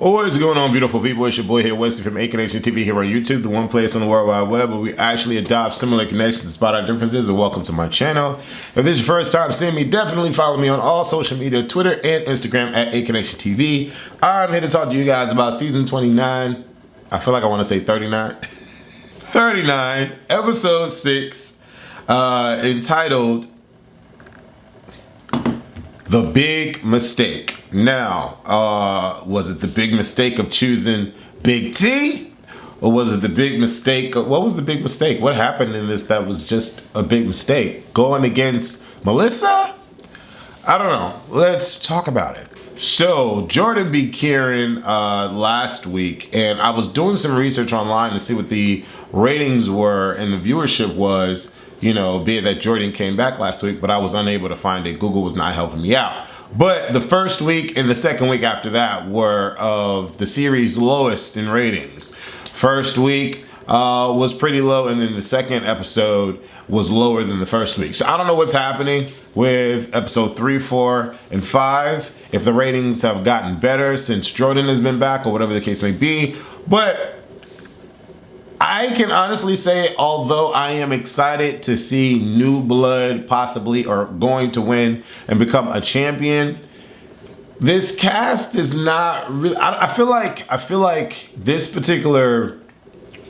What's going on, beautiful people? It's your boy here, Wesley from Elimination TV here on YouTube, the one place on the World Wide Web where we actually adopt similar connections despite our differences. And welcome to my channel. If this is your first time seeing me, definitely follow me on all social media, Twitter and Instagram at Elimination TV. I'm here to talk to you guys about season 29. I feel like I want to say 39. 39, episode 6, entitled The Big Mistake. Now, was it the big mistake of choosing Big T? Or was it the big mistake? What was the big mistake? What happened in this that was just a big mistake? Going against Melissa? I don't know. Let's talk about it. So, Jordan beat Kieran last week, and I was doing some research online to see what the ratings were and the viewership was, you know, be it that Jordan came back last week, but I was unable to find it. Google was not helping me out. But the first week and the second week after that were of the series' lowest in ratings. First week was pretty low, and then the second episode was lower than the first week. So I don't know what's happening with episode 3, 4, and 5, if the ratings have gotten better since Jordan has been back or whatever the case may be. But I can honestly say, although I am excited to see new blood possibly or going to win and become a champion, this cast is not really. I feel like this particular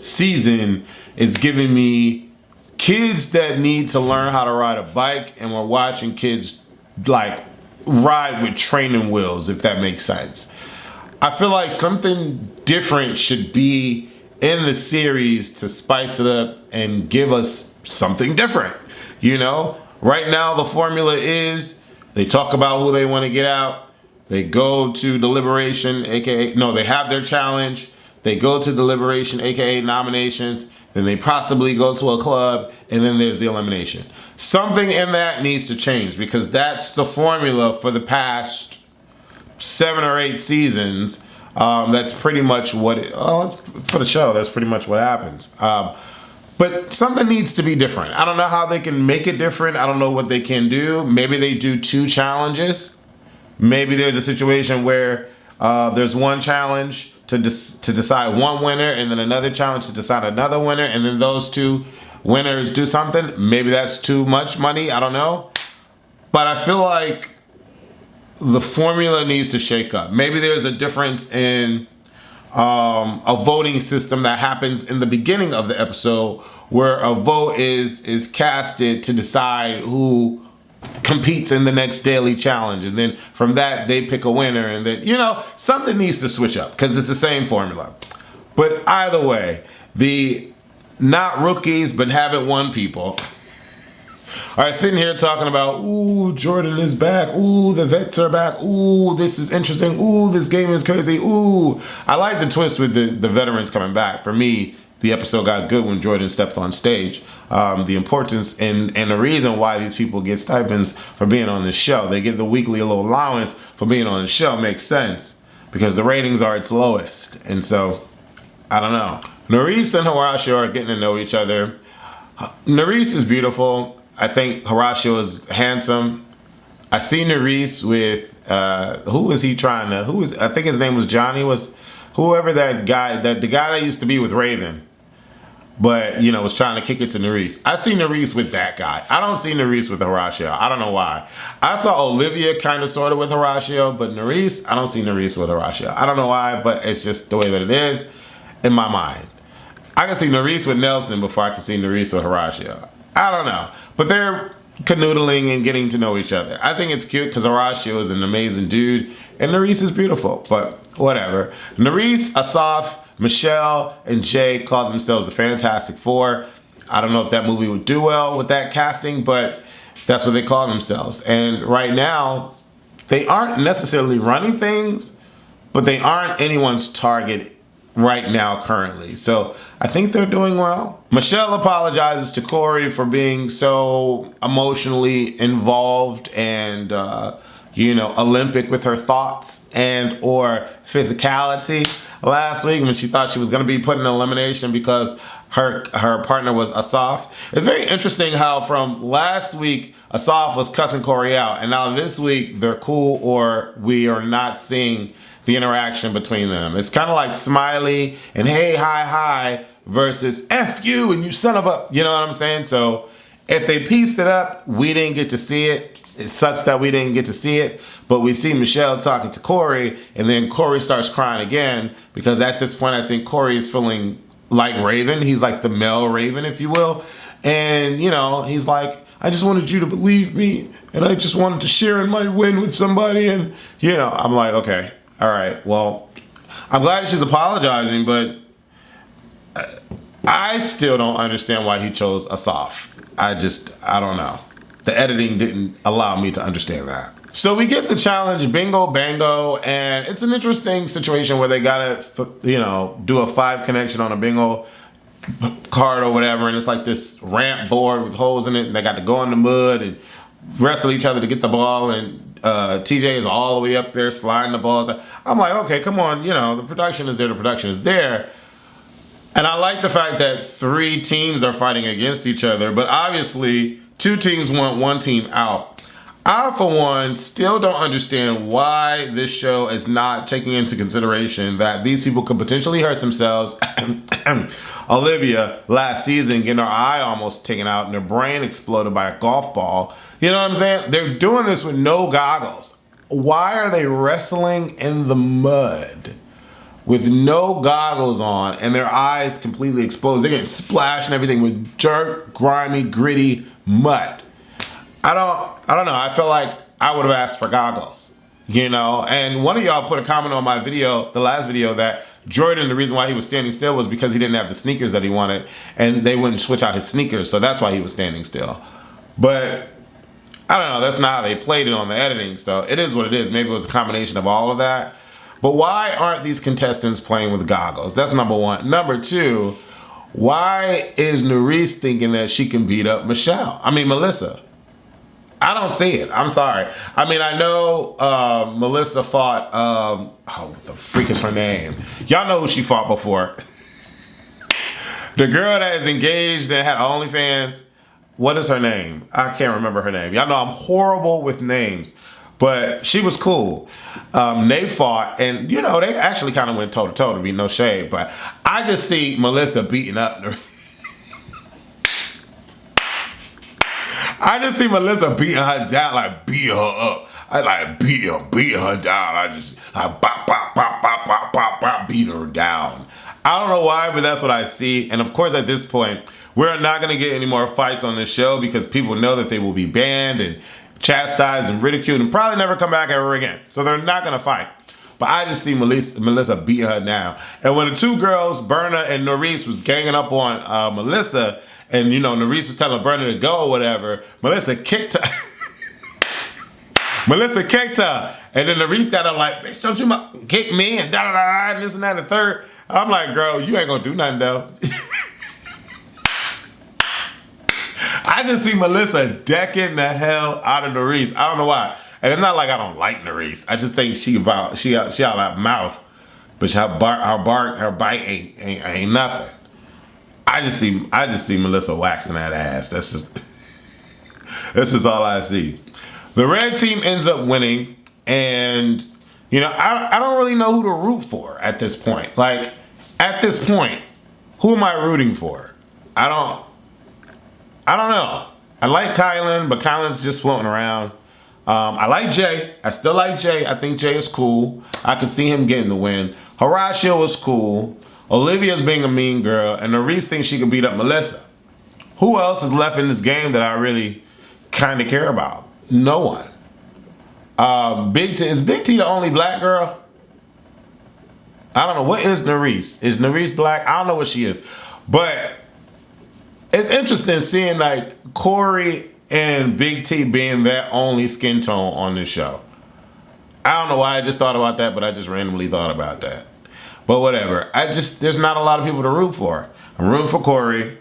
season is giving me kids that need to learn how to ride a bike, and we're watching kids like ride with training wheels, if that makes sense. I feel like something different should be in the series to spice it up and give us something different. You know, right now the formula is they talk about who they want to get out, they go to deliberation, aka no, they have their challenge, they go to deliberation, aka nominations, then they possibly go to a club, and then there's the elimination. Something in that needs to change, because that's the formula for the past 7 or 8 seasons. That's pretty much what for the show, that's pretty much what happens. But something needs to be different. I don't know how they can make it different. I don't know what they can do. Maybe they do 2 challenges. Maybe there's a situation where there's one challenge to decide one winner, and then another challenge to decide another winner, and then those 2 winners do something. Maybe that's too much money. I don't know. But I feel like the formula needs to shake up. Maybe there's a difference in a voting system that happens in the beginning of the episode, where a vote is casted to decide who competes in the next daily challenge, and then from that they pick a winner, and then, you know, something needs to switch up because it's the same formula. But either way, the not rookies but haven't won people are sitting here talking about, ooh, Jordan is back. Ooh, the vets are back. Ooh, this is interesting. Ooh, this game is crazy. Ooh. I like the twist with the veterans coming back. For me, the episode got good when Jordan stepped on stage. The importance and the reason why these people get stipends for being on this show. They get the weekly little allowance for being on the show. Makes sense because the ratings are its lowest. And so, I don't know. Nurys and Horacio are getting to know each other. Nurys is beautiful. I think Horacio is handsome. I see Nurys with, who was he trying to, I think his name was Johnny, was whoever that guy, the guy that used to be with Raven, but, you know, was trying to kick it to Nurys. I see Nurys with that guy. I don't see Nurys with Horacio. I don't know why. I saw Olivia kind of sort of with Horacio, but Nurys, I don't see Nurys with Horacio. I don't know why, but it's just the way that it is in my mind. I can see Nurys with Nelson before I can see Nurys with Horacio. I don't know, but they're canoodling and getting to know each other. I think it's cute because Horacio is an amazing dude and Nurys is beautiful, but whatever. Nurys, Asaf, Michelle, and Jay called themselves the Fantastic Four. I don't know if that movie would do well with that casting, but that's what they call themselves. And right now, they aren't necessarily running things, but they aren't anyone's target right now currently. So I think they're doing well. Michelle apologizes to Corey for being so emotionally involved and you know, Olympic with her thoughts and or physicality last week when she thought she was going to be put in elimination because her partner was Asaf. It's very interesting how from last week Asaf was cussing Corey out, and now this week they're cool, or we are not seeing the interaction between them. It's kind of like Smiley and hey, hi versus F you and you son of a, you know what I'm saying? So if they pieced it up, we didn't get to see it. It sucks that we didn't get to see it, but we see Michelle talking to Corey, and then Corey starts crying again, because at this point I think Corey is feeling like Raven. He's like the male Raven, if you will. And, you know, he's like, I just wanted you to believe me, and I just wanted to share in my win with somebody. And, you know, I'm like, okay, all right, well, I'm glad she's apologizing, but I still don't understand why he chose Asaf. I don't know. The editing didn't allow me to understand that. So we get the challenge, bingo bango, and it's an interesting situation where they gotta, you know, do a 5 connection on a bingo card or whatever, and it's like this ramp board with holes in it, and they got to go in the mud and wrestle each other to get the ball, and TJ is all the way up there sliding the balls. I'm like, okay, come on, you know, the production is there, the production is there. And I like the fact that 3 teams are fighting against each other, but obviously 2 teams want 1 team out. I, for one, still don't understand why this show is not taking into consideration that these people could potentially hurt themselves. Olivia, last season, getting her eye almost taken out and her brain exploded by a golf ball. You know what I'm saying? They're doing this with no goggles. Why are they wrestling in the mud with no goggles on and their eyes completely exposed? They're getting splashed and everything with dirt, grimy, gritty mud. I don't know. I feel like I would have asked for goggles, you know? And one of y'all put a comment on my video, the last video, that Jordan, the reason why he was standing still was because he didn't have the sneakers that he wanted, and they wouldn't switch out his sneakers, so that's why he was standing still. But I don't know. That's not how they played it on the editing, so it is what it is. Maybe it was a combination of all of that. But why aren't these contestants playing with goggles? That's number 1. Number 2, why is Nerese thinking that she can beat up Melissa? I don't see it. I'm sorry. I mean, I know Melissa fought, what the freak is her name? Y'all know who she fought before. The girl that is engaged and had OnlyFans. What is her name? I can't remember her name. Y'all know I'm horrible with names, but she was cool. They fought, and, you know, they actually kind of went toe-to-toe, to be no shade, but I just see Melissa beating up I just see Melissa beating her down, like beating her up. I like beating her down. I just like bop, bop, bop, bop, bop, bop, bop, beating her down. I don't know why, but that's what I see. And of course, at this point, we're not going to get any more fights on this show because people know that they will be banned and chastised and ridiculed and probably never come back ever again. So they're not going to fight. But I just see Melissa beating her down. And when the 2 girls, Berna and Nerese, was ganging up on Melissa, and, you know, Nerese was telling Berna to go or whatever, Melissa kicked her. Melissa kicked her. And then Nerese got her like, bitch, don't you kick me and da-da-da-da and this and that and the third. I'm like, girl, you ain't gonna do nothing though. I just see Melissa decking the hell out of Nerese. I don't know why. And it's not like I don't like Nerese. I just think she out that mouth. But her bite ain't nothing. I just see Melissa waxing that ass. That's just all I see. The red team ends up winning, and, you know, I don't really know who to root for at this point. Like, at this point, who am I rooting for? I don't know. I like Kylan, but Kylan's just floating around. I like Jay. I still like Jay. I think Jay is cool. I could see him getting the win. Horatio is cool. Olivia's being a mean girl, and Nerese thinks she can beat up Melissa. Who else is left in this game that I really kind of care about? No one. Is Big T the only black girl? I don't know. What is Nerese? Is Nerese black? I don't know what she is. But it's interesting seeing, like, Corey and Big T being their only skin tone on this show. I don't know why I just thought about that, but I just randomly thought about that. But whatever. There's not a lot of people to root for. I'm rooting for Corey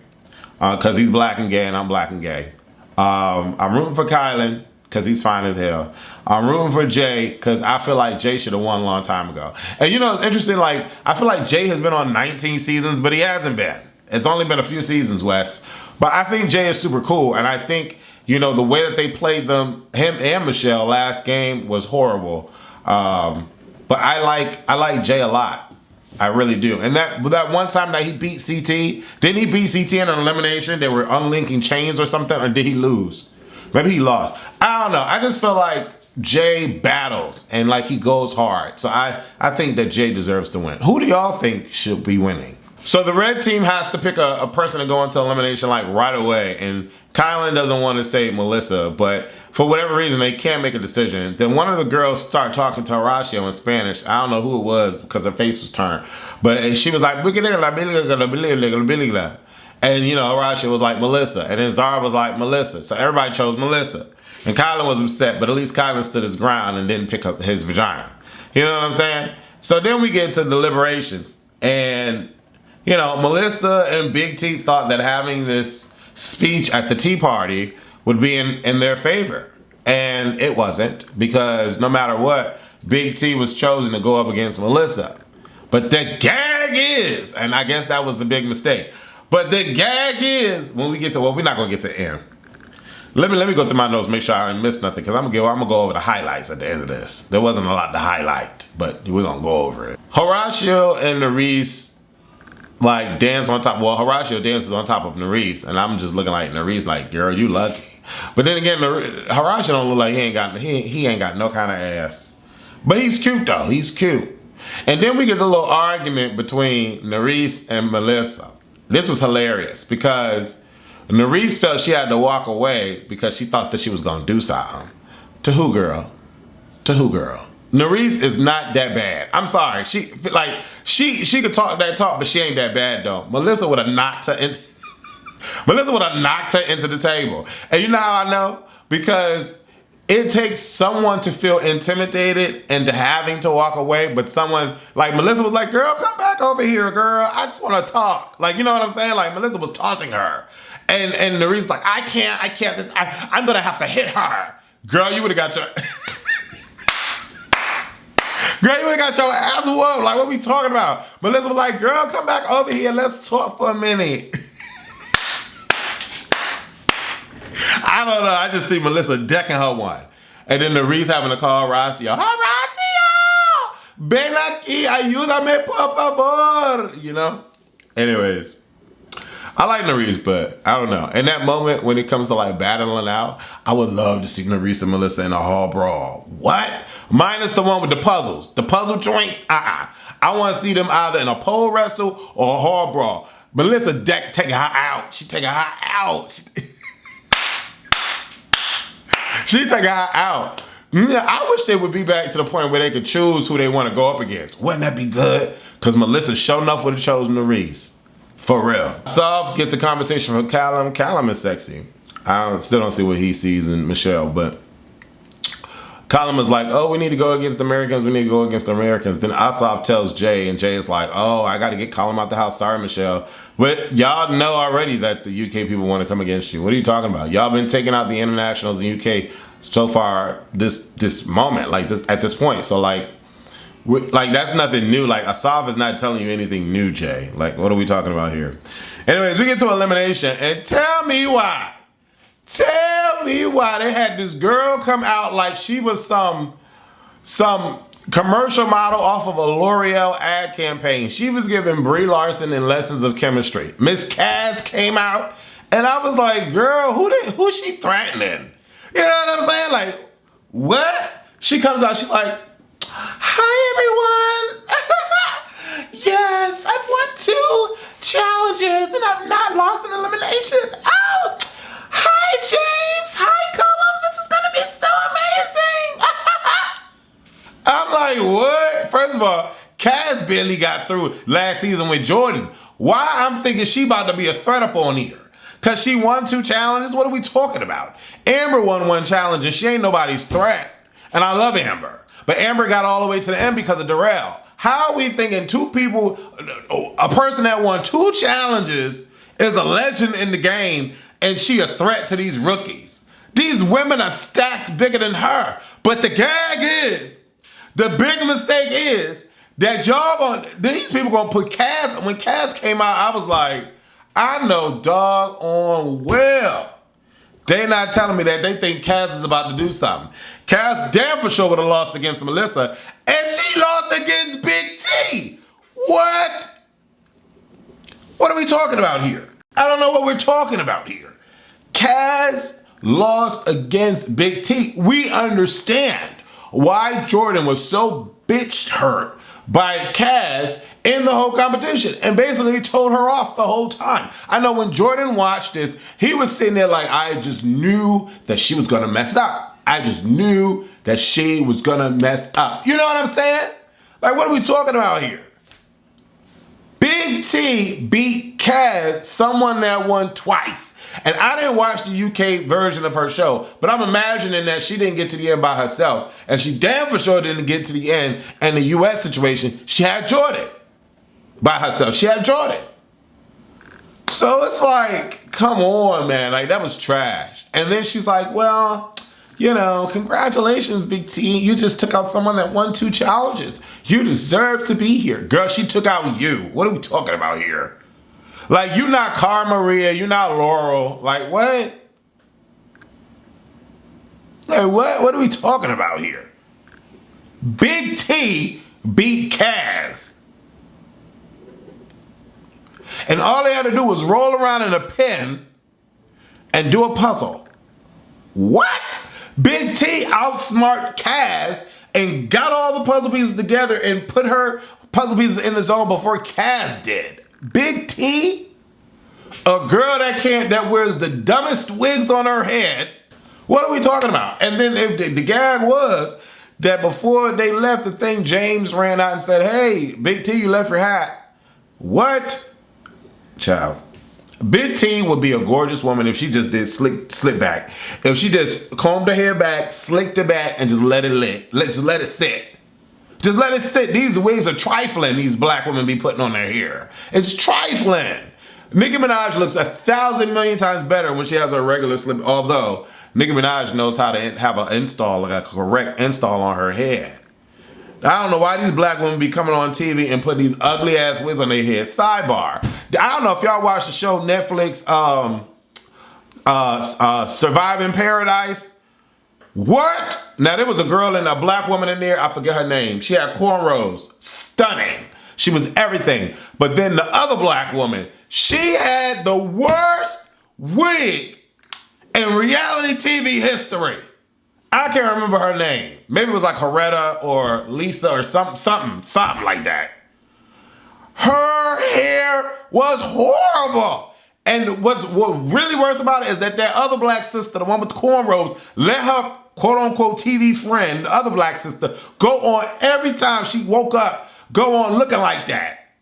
because he's black and gay and I'm black and gay. I'm rooting for Kylan because he's fine as hell. I'm rooting for Jay because I feel like Jay should have won a long time ago. And, you know, it's interesting, like, I feel like Jay has been on 19 seasons, but he hasn't been. It's only been a few seasons, Wes. But I think Jay is super cool, and I think, you know, the way that they played him and Michelle last game was horrible. But I like Jay a lot. I really do. And that one time that he beat CT, didn't he beat CT in an elimination? They were unlinking chains or something, or did he lose? Maybe he lost. I don't know. I just feel like Jay battles and like he goes hard. So I think that Jay deserves to win. Who do y'all think should be winning? So the red team has to pick a person to go into elimination like right away. And Kylan doesn't want to say Melissa, but for whatever reason, they can't make a decision. Then one of the girls start talking to Horacio in Spanish. I don't know who it was because her face was turned. But she was like, and you know, Horacio was like, Melissa. And then Zara was like, Melissa. So everybody chose Melissa. And Kylan was upset, but at least Kylan stood his ground and didn't pick up his vagina. You know what I'm saying? So then we get to deliberations. And you know, Melissa and Big T thought that having this speech at the tea party would be in their favor. And it wasn't, because no matter what, Big T was chosen to go up against Melissa. But the gag is, and I guess that was the big mistake, but the gag is, when we get to, well, we're not going to get to M. Let me go through my notes, make sure I didn't miss nothing, because I'm gonna go over the highlights at the end of this. There wasn't a lot to highlight, but we're going to go over it. Horacio and Nerese like dance on top. Well, Horacio dances on top of Nerese, and I'm just looking like Nerese, like, girl, you lucky. But then again, Horacio don't look like he ain't got no kind of ass. But he's cute though. He's cute. And then we get the little argument between Nerese and Melissa. This was hilarious because Nerese felt she had to walk away because she thought that she was gonna do something. To who, girl? To who, girl? Nerese is not that bad. I'm sorry. She could talk that talk, but she ain't that bad though. Melissa would have knocked her into the table. And you know how I know? Because it takes someone to feel intimidated into having to walk away, but someone like Melissa was like, girl, come back over here, girl. I just want to talk. Like, you know what I'm saying? Like, Melissa was taunting her. And Nerese like, I can't. I'm gonna have to hit her. Girl, you would have got your Girl, you ain't got your ass whooped. Like, what we talking about? Melissa was like, girl, come back over here. Let's talk for a minute. I don't know. I just see Melissa decking her one. And then Nerese having to call Horacio. Horacio! Ven aquí, ayúdame, por favor. You know? Anyways. I like Nerese, but I don't know. In that moment, when it comes to like battling out, I would love to see Nerese and Melissa in a hall brawl. What? Minus the one with the puzzles. The puzzle joints, I want to see them either in a pole wrestle or a hall brawl. Melissa taking her out. She taking her out. She taking her out. Yeah, I wish they would be back to the point where they could choose who they want to go up against. Wouldn't that be good? Because Melissa sure enough would have chosen Nerese. For real. Soph gets a conversation from Callum. Callum is sexy. I still don't see what he sees in Michelle, but Callum is like, oh, we need to go against the Americans. We need to go against the Americans. Then Asaf tells Jay, and Jay is like, oh, I got to get Callum out the house. Sorry, Michelle. But y'all know already that the UK people want to come against you. What are you talking about? Y'all been taking out the internationals in UK so far this moment, like this at this point. So like that's nothing new. Like Asaf is not telling you anything new, Jay. Like, what are we talking about here? Anyways, we get to elimination, and tell me why. Tell me why they had this girl come out like she was some commercial model off of a L'Oreal ad campaign. She was giving Brie Larson in lessons of chemistry. Miss Cass came out, and I was like, girl, who she threatening? You know what I'm saying? Like, what? She comes out, she's like, hi, everyone. Yes, I've won 2 challenges, and I've not lost an elimination. Oh, hi, James. Hi, Colum. This is going to be so amazing. I'm like, what? First of all, Cass barely got through last season with Jordan. Why I'm thinking she about to be a threat up on here? Because she won 2 challenges? What are we talking about? Amber won 1 challenge, and she ain't nobody's threat. And I love Amber. But Amber got all the way to the end because of Darrell. How are we thinking 2 people, a person that won 2 challenges is a legend in the game, and she a threat to these rookies? These women are stacked bigger than her. But the gag is, the big mistake is that these people gonna put Cass. When Cass came out, I was like, I know doggone well They're not telling me that they think Kaz is about to do something. Kaz damn for sure would have lost against Melissa, and she lost against Big T. What? What are we talking about here? I don't know what we're talking about here. Kaz lost against Big T. We understand why Jordan was so bitch hurt by Kaz in the whole competition and basically told her off the whole time. I know when Jordan watched this, he was sitting there like, I just knew that she was gonna mess up. I just knew that she was gonna mess up. You know what I'm saying? Like, what are we talking about here? Big T beat Kaz, someone that won twice. And I didn't watch the UK version of her show, but I'm imagining that she didn't get to the end by herself. And she damn for sure didn't get to the end. And the US situation, she had Jordan by herself. She had Jordan. So it's like, come on, man. Like, that was trash. And then she's like, well, you know, congratulations, Big T. You just took out someone that won 2 challenges. You deserve to be here. Girl, she took out you. What are we talking about here? Like, you're not Cara Maria, you're not Laurel. Like, what? Like, what are we talking about here? Big T beat Kaz. And all they had to do was roll around in a pen and do a puzzle. What? Big T outsmart Kaz and got all the puzzle pieces together and put her puzzle pieces in the zone before Kaz did. Big T, a girl that wears the dumbest wigs on her head. What are we talking about? And then the gag was that before they left the thing, James ran out and said, hey, Big T, you left your hat. What? Child. Big T would be a gorgeous woman if she just did slick back. If she just combed her hair back, slicked it back, and just let it just let it sit. Just let it sit. These wigs are trifling, these black women be putting on their hair. It's trifling. Nicki Minaj looks 1,000 million times better when she has her regular slip, although Nicki Minaj knows how to have an install, like a correct install on her head. I don't know why these black women be coming on TV and putting these ugly ass wigs on their head. Sidebar. I don't know if y'all watch the show Netflix, Surviving Paradise. What? Now, there was a girl and a black woman in there. I forget her name. She had cornrows. Stunning. She was everything. But then the other black woman, she had the worst wig in reality TV history. I can't remember her name. Maybe it was like Coretta or Lisa or something like that. Her hair was horrible. And what really worse about it is that other black sister, the one with the cornrows, let her quote-unquote TV friend, the other black sister, go on every time she woke up, go on looking like that.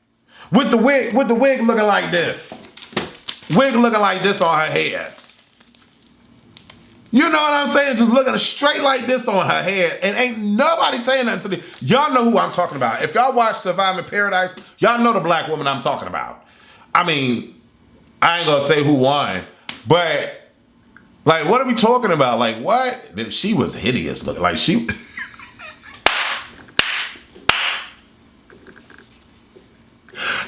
With the wig looking like this. Wig looking like this on her head. You know what I'm saying? Just looking straight like this on her head, and ain't nobody saying nothing to me. Y'all know who I'm talking about. If y'all watch Surviving Paradise, y'all know the black woman I'm talking about. I mean, I ain't gonna say who won, but like, what are we talking about? Like, what? She was hideous looking. Like, she...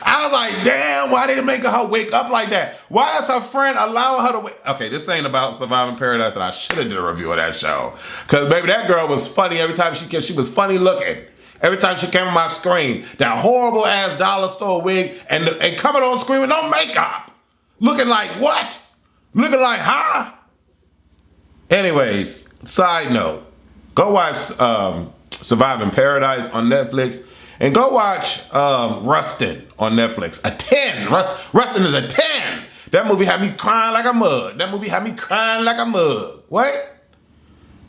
I was like, damn, why they making her wake up like that? Why is her friend allowing her to wake? Okay, this ain't about Surviving Paradise, and I should have did a review of that show. Because, baby, that girl was funny every time she came. She was funny looking. Every time she came on my screen. That horrible ass dollar store wig and coming on screen with no makeup. Looking like what? Looking like, huh? Anyways, side note. Go watch Surviving Paradise on Netflix. And go watch Rustin on Netflix. A 10. Rustin is a 10. That movie had me crying like a mug. What?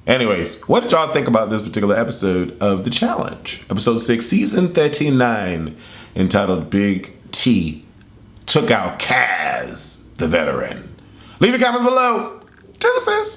Anyways, what did y'all think about this particular episode of The Challenge? Episode 6, season 13-9, entitled Big T Took Out Kaz, the Veteran. Leave your comments below. Deuces.